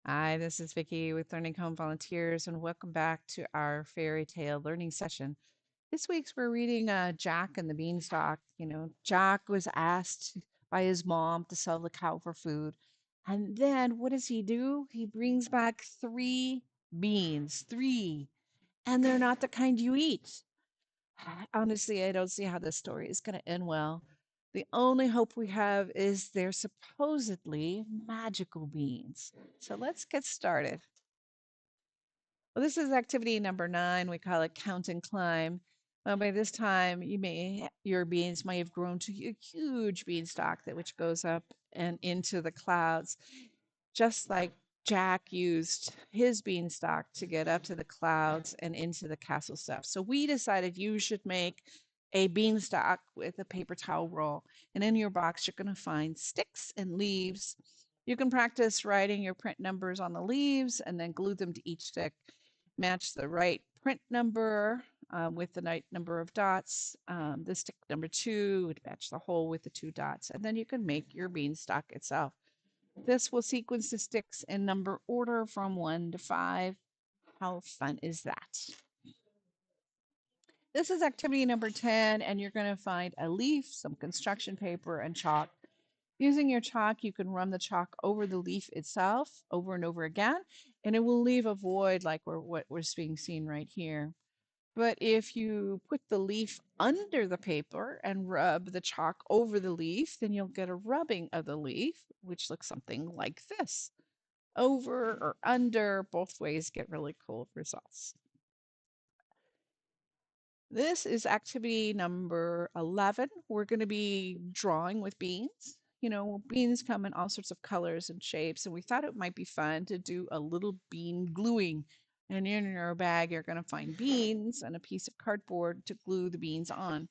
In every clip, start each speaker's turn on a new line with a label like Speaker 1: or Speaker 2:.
Speaker 1: Hi, this is Vicki with Learning Home Volunteers, and welcome back to our fairy tale learning session. This week's we're reading Jack and the Beanstalk. Jack was asked by his mom to sell the cow for food, and then what does he do? He brings back three beans, three, and they're not the kind you eat. Honestly, I don't see how this story is going to end well. The only hope we have is they're supposedly magical beans. So let's get started. Well, this is activity number 9. We call it count and climb. By this time, your beans may have grown to a huge beanstalk that which goes up and into the clouds, just like Jack used his beanstalk to get up to the clouds and into the castle stuff. So we decided you should make a beanstalk with a paper towel roll. And in your box, you're going to find sticks and leaves. You can practice writing your print numbers on the leaves and then glue them to each stick. Match the right print number with the right number of dots. The stick number 2 would match the hole with the 2 dots. And then you can make your beanstalk itself. This will sequence the sticks in number order from 1 to 5. How fun is that? This is activity number 10, and you're going to find a leaf, some construction paper, and chalk. Using your chalk, you can run the chalk over the leaf itself over and over again, and it will leave a void like what was being seen right here. But if you put the leaf under the paper and rub the chalk over the leaf, then you'll get a rubbing of the leaf, which looks something like this. Over or under, both ways get really cool results. This is activity number 11. We're going to be drawing with beans. Beans come in all sorts of colors and shapes, and we thought it might be fun to do a little bean gluing. And in your bag, you're going to find beans and a piece of cardboard to glue the beans on.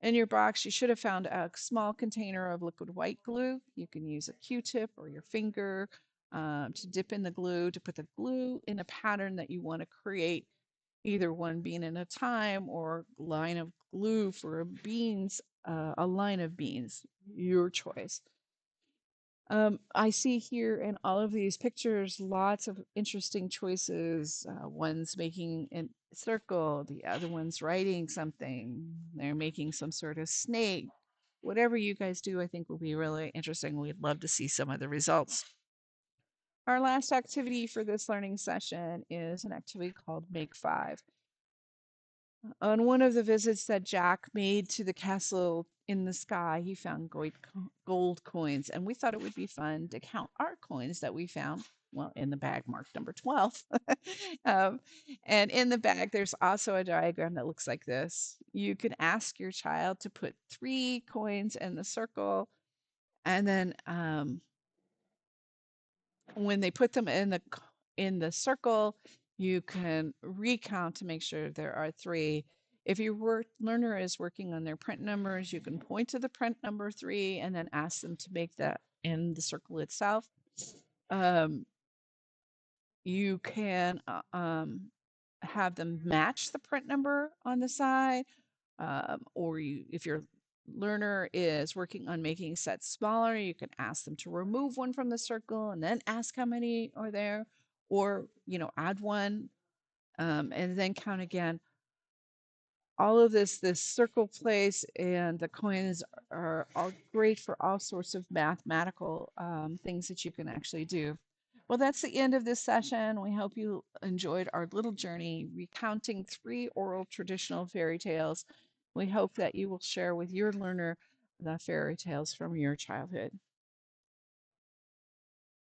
Speaker 1: In your box, you should have found a small container of liquid white glue. You can use a Q-tip or your finger to dip in the glue, to put the glue in a pattern that you want to create, either one bean at a time or line of glue for beans, a line of beans, your choice. I see here in all of these pictures lots of interesting choices. One's making a circle, the other one's writing something, they're making some sort of snake. Whatever you guys do, I think will be really interesting. We'd love to see some of the results. Our last activity for this learning session is an activity called Make Five. On one of the visits that Jack made to the castle in the sky, he found gold coins, and we thought it would be fun to count our coins that we found. Well, in the bag marked number 12. um, and in the bag, there's also a diagram that looks like this. You can ask your child to put 3 coins in the circle, and then when they put them in the circle, you can recount to make sure there are 3. If your learner is working on their print numbers, you can point to the print number 3 and then ask them to make that in the circle itself. Um, you can have them match the print number on the side, or if your learner is working on making sets smaller, you can ask them to remove one from the circle and then ask how many are there, or add one, and then count again. All of this circle place and the coins are all great for all sorts of mathematical things that you can actually do. Well, that's the end of this session. We hope you enjoyed our little journey recounting 3 oral traditional fairy tales. We hope that you will share with your learner the fairy tales from your childhood.